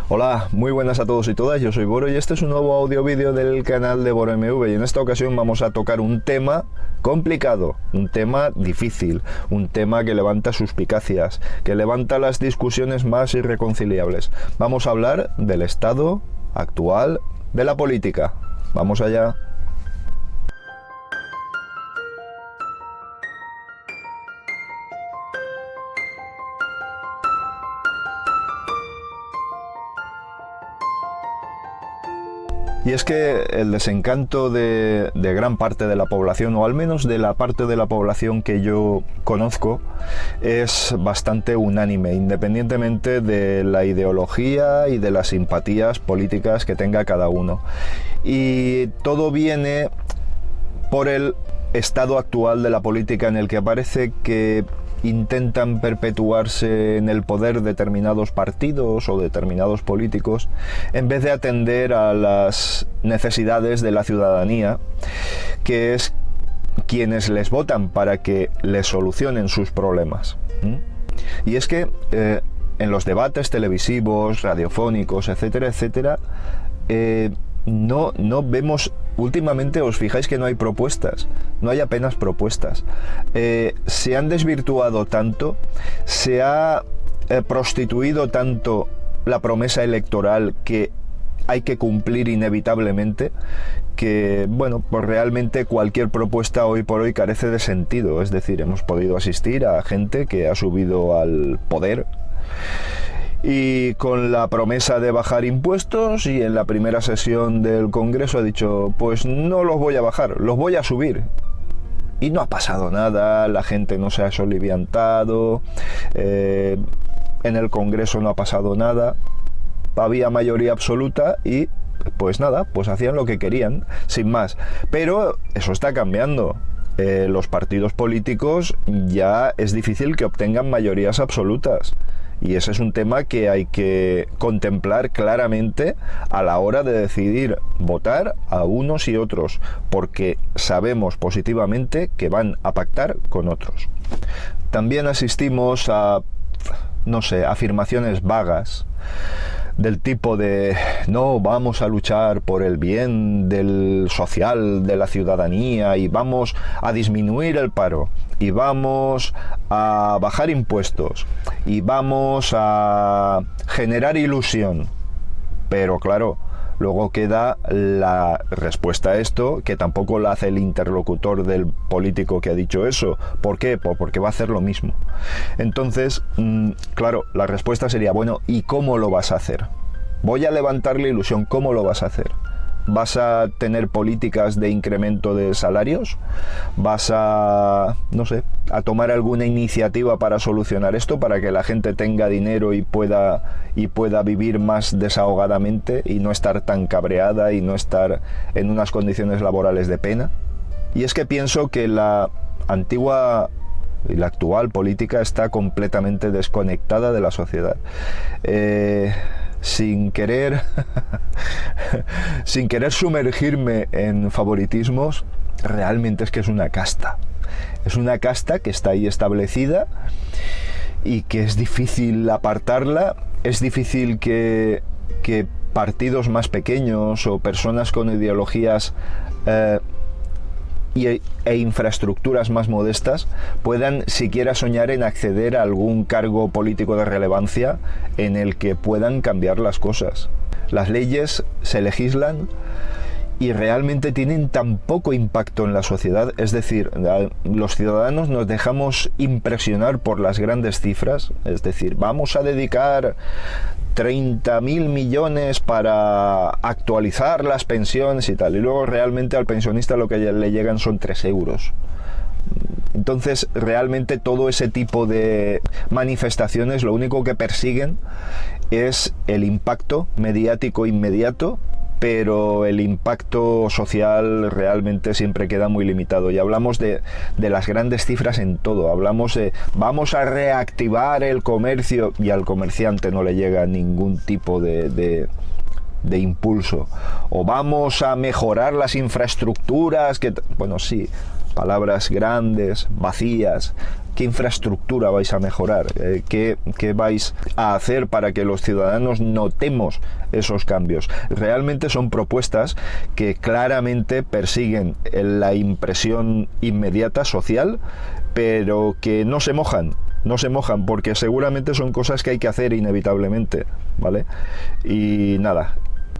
Hola, muy buenas a todos y todas, yo soy Boro y este es un nuevo audio vídeo del canal de Boro MV y en esta ocasión vamos a tocar un tema complicado, un tema difícil, un tema que levanta suspicacias, que levanta las discusiones más irreconciliables. Vamos a hablar del estado actual de la política. Vamos allá. Y es que el desencanto de gran parte de la población, o al menos de la parte de la población que yo conozco, es bastante unánime, independientemente de la ideología y de las simpatías políticas que tenga cada uno. Y todo viene por el estado actual de la política, en el que parece que intentan perpetuarse en el poder determinados partidos o determinados políticos en vez de atender a las necesidades de la ciudadanía, que es quienes les votan para que les solucionen sus problemas. Y es que en los debates televisivos, radiofónicos, etcétera, etcétera, no vemos. Últimamente os fijáis que no hay propuestas, no hay apenas propuestas. Se han desvirtuado tanto, se ha prostituido tanto la promesa electoral que hay que cumplir inevitablemente, que bueno, pues realmente cualquier propuesta hoy por hoy carece de sentido. Es decir, hemos podido asistir a gente que ha subido al poder y con la promesa de bajar impuestos, y en la primera sesión del Congreso ha dicho, pues no los voy a bajar, los voy a subir. Y no ha pasado nada, la gente no se ha soliviantado, en el Congreso no ha pasado nada, había mayoría absoluta y pues nada, pues hacían lo que querían, sin más. Pero eso está cambiando. Los partidos políticos ya es difícil que obtengan mayorías absolutas. Y ese es un tema que hay que contemplar claramente a la hora de decidir votar a unos y otros, porque sabemos positivamente que van a pactar con otros. También asistimos a, no sé, afirmaciones vagas del tipo de no, vamos a luchar por el bien del social de la ciudadanía y vamos a disminuir el paro y vamos a bajar impuestos y vamos a generar ilusión. Pero claro, luego queda la respuesta a esto, que tampoco la hace el interlocutor del político que ha dicho eso. ¿Por qué? Porque va a hacer lo mismo. Entonces, claro, la respuesta sería, bueno, ¿y cómo lo vas a hacer? Voy a levantar la ilusión, ¿cómo lo vas a hacer? ¿Vas a tener políticas de incremento de salarios? ¿Vas a, no sé, a tomar alguna iniciativa para solucionar esto, para que la gente tenga dinero y pueda vivir más desahogadamente y no estar tan cabreada y no estar en unas condiciones laborales de pena? Y es que pienso que la antigua y la actual política está completamente desconectada de la sociedad. Sin querer sumergirme en favoritismos, realmente es que es una casta. Es una casta que está ahí establecida y que es difícil apartarla. Es difícil que partidos más pequeños o personas con ideologías e infraestructuras más modestas puedan siquiera soñar en acceder a algún cargo político de relevancia en el que puedan cambiar las cosas. Las leyes se legislan y realmente tienen tan poco impacto en la sociedad. Es decir, los ciudadanos nos dejamos impresionar por las grandes cifras. Es decir, vamos a dedicar 30.000 millones para actualizar las pensiones y tal, y luego realmente al pensionista lo que le llegan son 3 euros. Entonces realmente todo ese tipo de manifestaciones lo único que persiguen es el impacto mediático inmediato, pero el impacto social realmente siempre queda muy limitado. Y hablamos de las grandes cifras en todo. Hablamos de vamos a reactivar el comercio y al comerciante no le llega ningún tipo de impulso. O vamos a mejorar las infraestructuras, bueno, sí, palabras grandes, vacías. ¿Qué infraestructura vais a mejorar? ¿Qué vais a hacer para que los ciudadanos notemos esos cambios? Realmente son propuestas que claramente persiguen la impresión inmediata social, pero que no se mojan porque seguramente son cosas que hay que hacer inevitablemente, ¿vale? Y nada,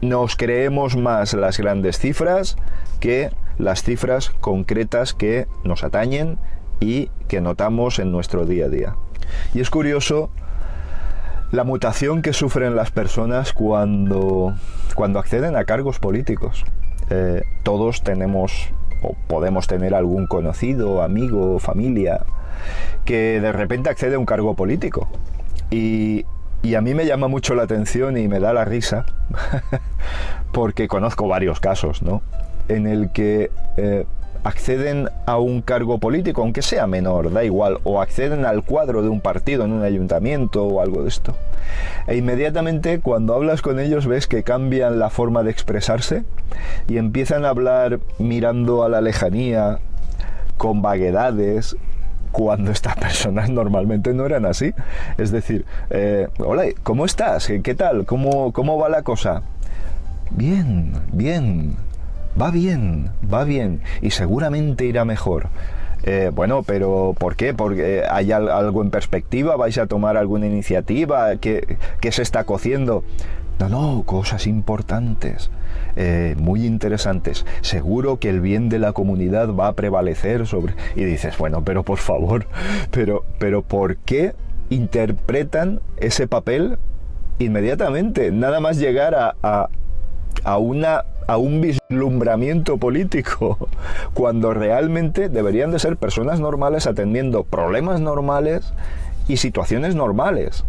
nos creemos más las grandes cifras que las cifras concretas que nos atañen y que notamos en nuestro día a día. Y es curioso la mutación que sufren las personas cuando acceden a cargos políticos. Todos tenemos o podemos tener algún conocido, amigo, familia, que de repente accede a un cargo político. Y a mí me llama mucho la atención y me da la risa, porque conozco varios casos, ¿no?, en el que acceden a un cargo político, aunque sea menor, da igual, o acceden al cuadro de un partido en un ayuntamiento o algo de esto. E inmediatamente cuando hablas con ellos ves que cambian la forma de expresarse y empiezan a hablar mirando a la lejanía, con vaguedades, cuando estas personas normalmente no eran así. Es decir, hola, ¿cómo estás? ¿Qué tal? ¿Cómo va la cosa? Bien, bien. Va bien, y seguramente irá mejor. Bueno, pero ¿por qué? ¿Porque hay algo en perspectiva? ¿Vais a tomar alguna iniciativa? ¿Qué se está cociendo? No, cosas importantes, muy interesantes. Seguro que el bien de la comunidad va a prevalecer sobre... Y dices, bueno, pero por favor, pero ¿por qué interpretan ese papel inmediatamente? Nada más llegar a un vislumbramiento político, cuando realmente deberían de ser personas normales atendiendo problemas normales y situaciones normales.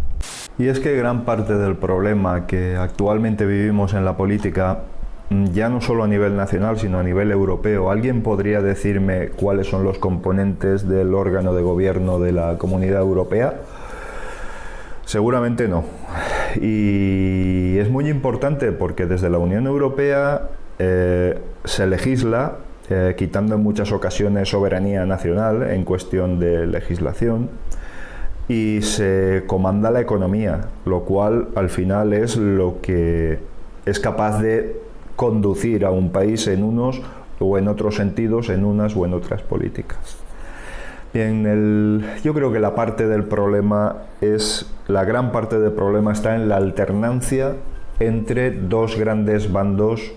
Y es que gran parte del problema que actualmente vivimos en la política, ya no solo a nivel nacional, sino a nivel europeo, ¿alguien podría decirme cuáles son los componentes del órgano de gobierno de la Comunidad Europea? Seguramente no. Y es muy importante porque desde la Unión Europea se legisla, quitando en muchas ocasiones soberanía nacional en cuestión de legislación, y se comanda la economía, lo cual al final es lo que es capaz de conducir a un país en unos o en otros sentidos, en unas o en otras políticas. Bien, yo creo que la gran parte del problema está en la alternancia entre dos grandes bandos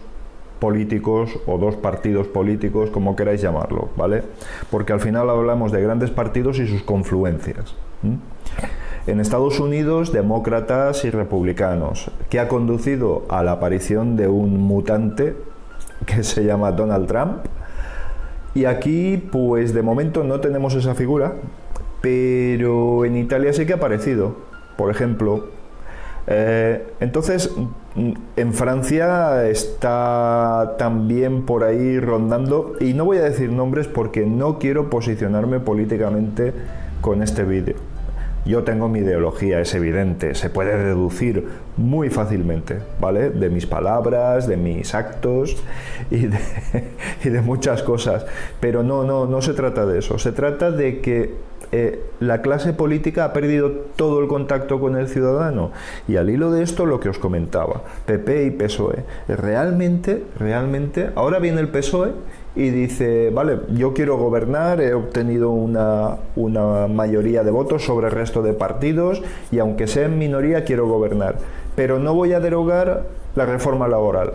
políticos o dos partidos políticos, como queráis llamarlo, ¿vale? Porque al final hablamos de grandes partidos y sus confluencias. En Estados Unidos, demócratas y republicanos, que ha conducido a la aparición de un mutante que se llama Donald Trump. Y aquí, pues de momento no tenemos esa figura, pero en Italia sí que ha aparecido, por ejemplo. Entonces, en Francia está también por ahí rondando, y no voy a decir nombres porque no quiero posicionarme políticamente con este vídeo. Yo tengo mi ideología, es evidente, se puede deducir muy fácilmente, ¿vale? De mis palabras, de mis actos y de muchas cosas. Pero no se trata de eso. Se trata de que la clase política ha perdido todo el contacto con el ciudadano. Y al hilo de esto, lo que os comentaba, PP y PSOE. Realmente, ahora viene el PSOE y dice, vale, yo quiero gobernar, he obtenido una mayoría de votos sobre el resto de partidos y aunque sea en minoría quiero gobernar, pero no voy a derogar la reforma laboral.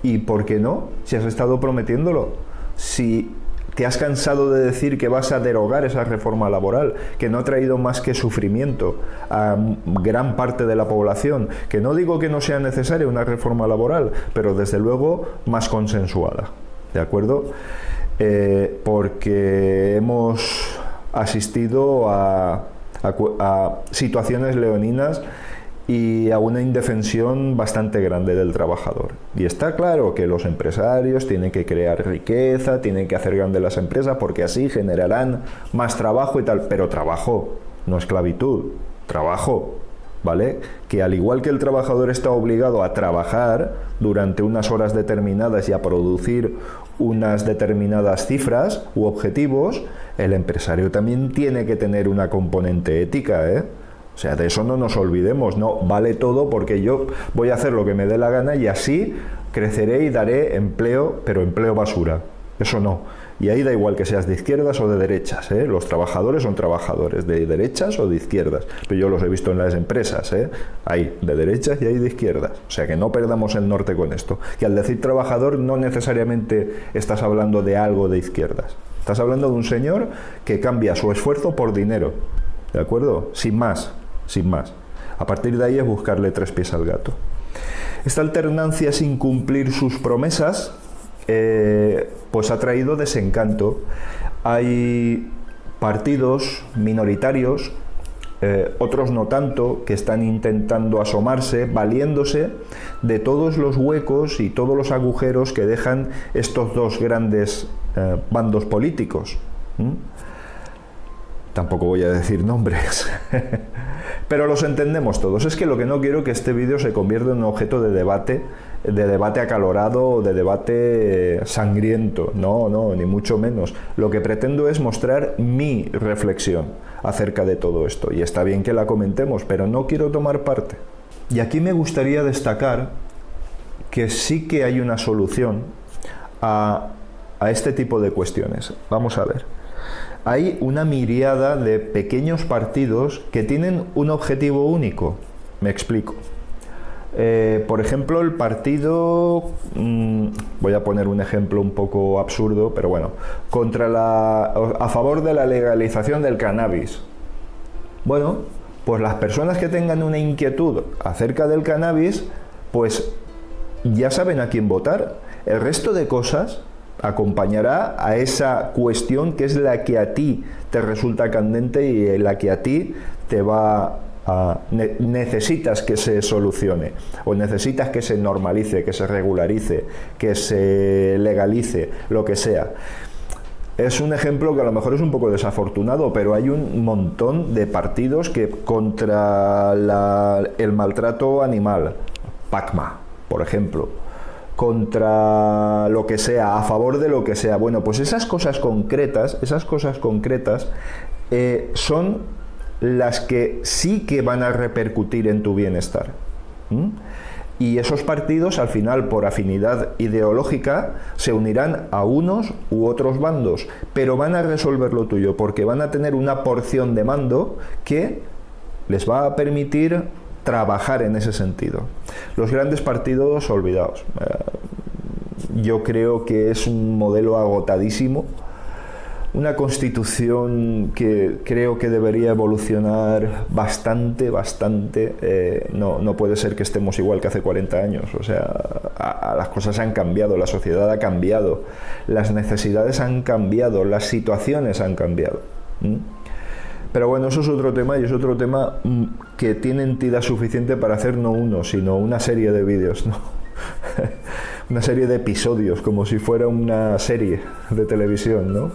¿Y por qué no? Si has estado prometiéndolo, si te has cansado de decir que vas a derogar esa reforma laboral, que no ha traído más que sufrimiento a gran parte de la población, que no digo que no sea necesaria una reforma laboral, pero desde luego más consensuada. ¿De acuerdo? Porque hemos asistido a situaciones leoninas y a una indefensión bastante grande del trabajador. Y está claro que los empresarios tienen que crear riqueza, tienen que hacer grandes las empresas porque así generarán más trabajo y tal. Pero trabajo, no esclavitud, trabajo. ¿vale? Que al igual que el trabajador está obligado a trabajar durante unas horas determinadas y a producir unas determinadas cifras u objetivos, el empresario también tiene que tener una componente ética, ¿eh? O sea, de eso no nos olvidemos, no vale todo porque yo voy a hacer lo que me dé la gana y así creceré y daré empleo, pero empleo basura. Eso no. Y ahí da igual que seas de izquierdas o de derechas, ¿eh? Los trabajadores son trabajadores de derechas o de izquierdas. Pero yo los he visto en las empresas, ¿eh? Hay de derechas y hay de izquierdas. O sea que no perdamos el norte con esto. Que al decir trabajador no necesariamente estás hablando de algo de izquierdas. Estás hablando de un señor que cambia su esfuerzo por dinero. ¿De acuerdo? Sin más, sin más. A partir de ahí es buscarle tres pies al gato. Esta alternancia sin cumplir sus promesas pues ha traído desencanto. Hay partidos minoritarios, otros no tanto, que están intentando asomarse, valiéndose de todos los huecos y todos los agujeros que dejan estos dos grandes bandos políticos. Tampoco voy a decir nombres, pero los entendemos todos. Es que lo que no quiero es que este vídeo se convierta en un objeto de debate acalorado o de debate sangriento. No, no, ni mucho menos. Lo que pretendo es mostrar mi reflexión acerca de todo esto. Y está bien que la comentemos, pero no quiero tomar parte. Y aquí me gustaría destacar que sí que hay una solución a este tipo de cuestiones. Vamos a ver. Hay una miríada de pequeños partidos que tienen un objetivo único. Me explico. Por ejemplo, el partido, voy a poner un ejemplo un poco absurdo, pero bueno, a favor de la legalización del cannabis. Bueno, pues las personas que tengan una inquietud acerca del cannabis, pues ya saben a quién votar. El resto de cosas acompañará a esa cuestión que es la que a ti te resulta candente y la que a ti te va a necesitas que se solucione, o necesitas que se normalice, que se regularice, que se legalice, lo que sea. Es un ejemplo que a lo mejor es un poco desafortunado, pero hay un montón de partidos que contra el maltrato animal, PACMA, por ejemplo, contra lo que sea, a favor de lo que sea. Bueno, pues esas cosas concretas son las que sí que van a repercutir en tu bienestar. Y esos partidos, al final, por afinidad ideológica, se unirán a unos u otros bandos, pero van a resolver lo tuyo, porque van a tener una porción de mando que les va a permitir trabajar en ese sentido. Los grandes partidos, olvidaos. Yo creo que es un modelo agotadísimo, una constitución que creo que debería evolucionar bastante. No puede ser que estemos igual que hace 40 años. O sea, las cosas han cambiado, la sociedad ha cambiado, las necesidades han cambiado, las situaciones han cambiado. Pero bueno, eso es otro tema, y es otro tema que tiene entidad suficiente para hacer no uno, sino una serie de vídeos, ¿no? Una serie de episodios, como si fuera una serie de televisión, ¿no?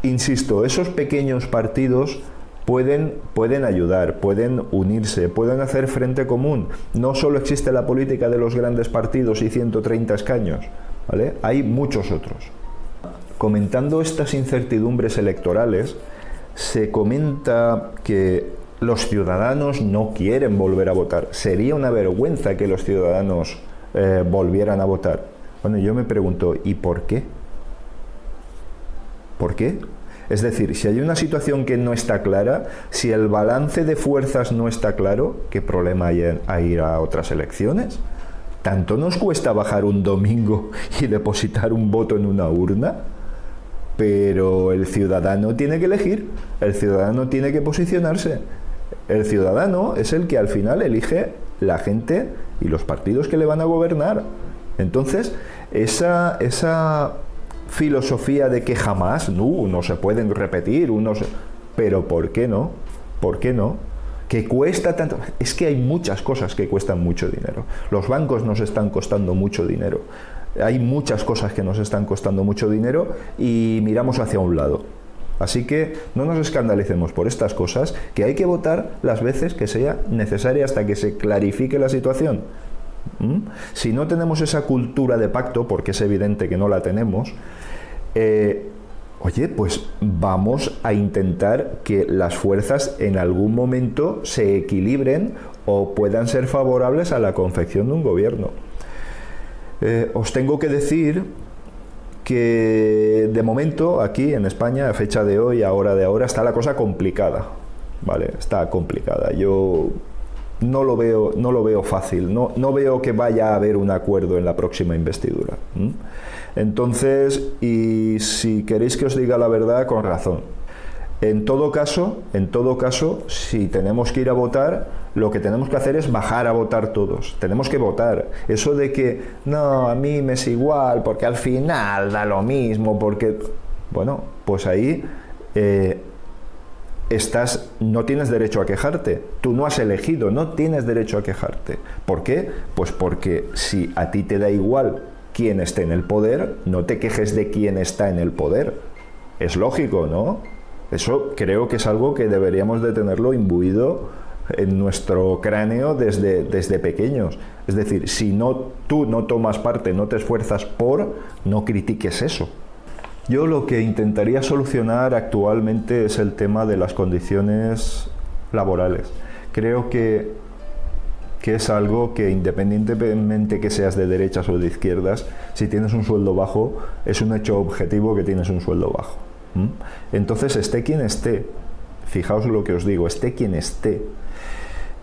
Insisto, esos pequeños partidos pueden ayudar, pueden unirse, pueden hacer frente común. No solo existe la política de los grandes partidos y 130 escaños, ¿vale? Hay muchos otros. Comentando estas incertidumbres electorales, se comenta que los ciudadanos no quieren volver a votar. Sería una vergüenza que los ciudadanos volvieran a votar. Bueno, yo me pregunto, ¿y por qué? ¿Por qué? Es decir, si hay una situación que no está clara, si el balance de fuerzas no está claro, ¿qué problema hay a ir a otras elecciones? ¿Tanto nos cuesta bajar un domingo y depositar un voto en una urna? Pero el ciudadano tiene que elegir, el ciudadano tiene que posicionarse. El ciudadano es el que al final elige la gente y los partidos que le van a gobernar. Entonces, esa filosofía de que jamás no se pueden repetir, pero ¿por qué no? ¿Por qué no? ¿Que cuesta tanto? Es que hay muchas cosas que cuestan mucho dinero. Los bancos nos están costando mucho dinero. Hay muchas cosas que nos están costando mucho dinero y miramos hacia un lado. Así que no nos escandalicemos por estas cosas, que hay que votar las veces que sea necesaria hasta que se clarifique la situación. Si no tenemos esa cultura de pacto, porque es evidente que no la tenemos, oye, pues vamos a intentar que las fuerzas en algún momento se equilibren o puedan ser favorables a la confección de un gobierno. Os tengo que decir que de momento aquí en España, a fecha de hoy, a hora de ahora, está la cosa complicada, ¿vale? Está complicada. Yo no lo veo fácil, no veo que vaya a haber un acuerdo en la próxima investidura. Entonces, y si queréis que os diga la verdad, con razón. En todo caso, si tenemos que ir a votar, lo que tenemos que hacer es bajar a votar todos. Tenemos que votar. Eso de que, no, a mí me es igual, porque al final da lo mismo, porque... Bueno, pues ahí no tienes derecho a quejarte. Tú no has elegido, no tienes derecho a quejarte. ¿Por qué? Pues porque si a ti te da igual quién esté en el poder, no te quejes de quién está en el poder. Es lógico, ¿no? Eso creo que es algo que deberíamos de tenerlo imbuido en nuestro cráneo desde pequeños. Es decir, si tú no tomas parte, no te esfuerzas no critiques eso. Yo lo que intentaría solucionar actualmente es el tema de las condiciones laborales. Creo que es algo que, independientemente que seas de derechas o de izquierdas, si tienes un sueldo bajo, es un hecho objetivo que tienes un sueldo bajo. Entonces, esté quien esté, fijaos lo que os digo, esté quien esté,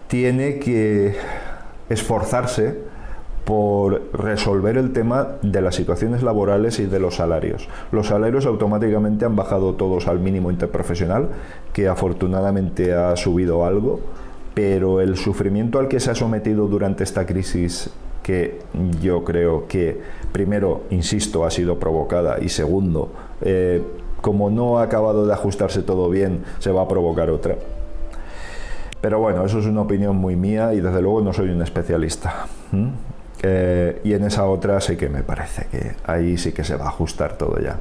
tiene que esforzarse por resolver el tema de las situaciones laborales y de los salarios. Los salarios automáticamente han bajado todos al mínimo interprofesional, que afortunadamente ha subido algo, pero el sufrimiento al que se ha sometido durante esta crisis, que yo creo que, primero, insisto, ha sido provocada, y segundo, como no ha acabado de ajustarse todo bien, se va a provocar otra. Pero bueno, eso es una opinión muy mía y desde luego no soy un especialista. Y en esa otra sí que me parece que ahí sí que se va a ajustar todo ya.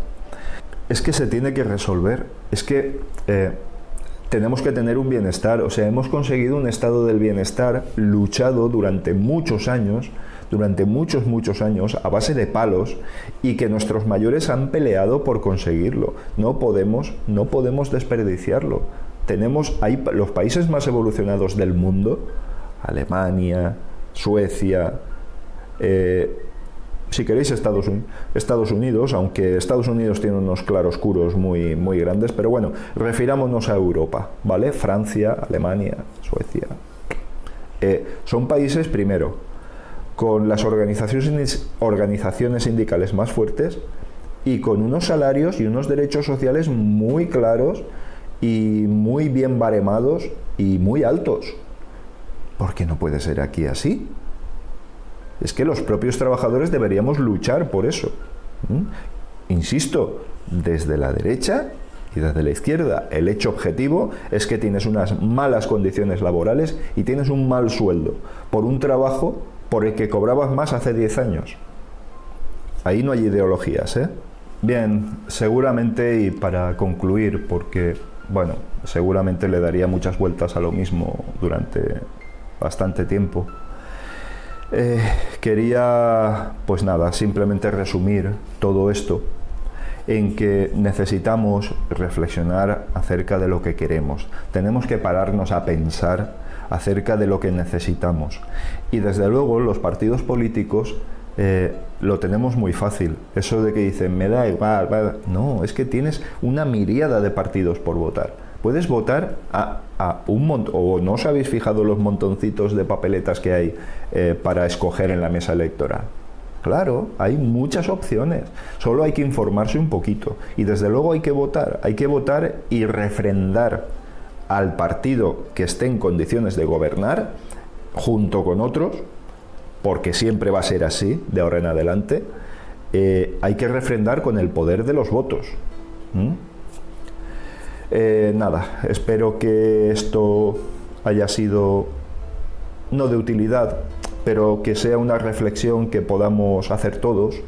Es que se tiene que resolver, es que tenemos que tener un bienestar, o sea, hemos conseguido un estado del bienestar luchado durante muchos años, durante muchos años, a base de palos, y que nuestros mayores han peleado por conseguirlo. No podemos desperdiciarlo. Tenemos ahí los países más evolucionados del mundo, Alemania, Suecia, si queréis Estados Unidos, aunque Estados Unidos tiene unos claroscuros muy grandes, pero bueno, refirámonos a Europa, ¿vale? Francia, Alemania, Suecia. Son países, primero, con las organizaciones sindicales más fuertes y con unos salarios y unos derechos sociales muy claros y muy bien baremados y muy altos. ¿Por qué no puede ser aquí así? Es que los propios trabajadores deberíamos luchar por eso. Insisto, desde la derecha y desde la izquierda, el hecho objetivo es que tienes unas malas condiciones laborales y tienes un mal sueldo por un trabajo por el que cobrabas más hace 10 años. Ahí no hay ideologías, ¿eh? Bien, seguramente, y para concluir, porque, bueno, seguramente le daría muchas vueltas a lo mismo durante bastante tiempo, quería, pues nada, simplemente resumir todo esto en que necesitamos reflexionar acerca de lo que queremos. Tenemos que pararnos a pensar acerca de lo que necesitamos. Y desde luego los partidos políticos lo tenemos muy fácil. Eso de que dicen, me da igual, no, es que tienes una miríada de partidos por votar. Puedes votar a un montón, o no os habéis fijado los montoncitos de papeletas que hay para escoger en la mesa electoral. Claro, hay muchas opciones, solo hay que informarse un poquito. Y desde luego hay que votar y refrendar al partido que esté en condiciones de gobernar, junto con otros, porque siempre va a ser así, de ahora en adelante, hay que refrendar con el poder de los votos. Nada, espero que esto haya sido no de utilidad, pero que sea una reflexión que podamos hacer todos,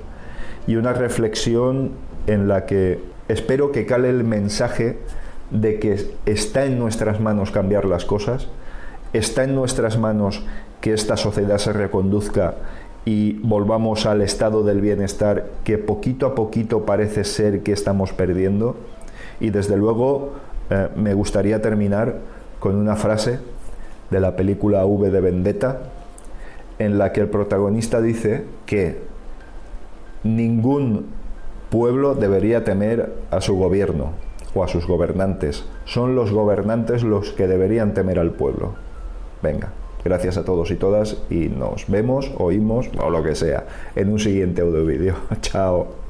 y una reflexión en la que espero que cale el mensaje de que está en nuestras manos cambiar las cosas, está en nuestras manos que esta sociedad se reconduzca y volvamos al estado del bienestar que poquito a poquito parece ser que estamos perdiendo. Y desde luego me gustaría terminar con una frase de la película V de Vendetta, en la que el protagonista dice que ningún pueblo debería temer a su gobierno o a sus gobernantes. Son los gobernantes los que deberían temer al pueblo. Venga, gracias a todos y todas y nos vemos, oímos o lo que sea en un siguiente audio vídeo. Chao.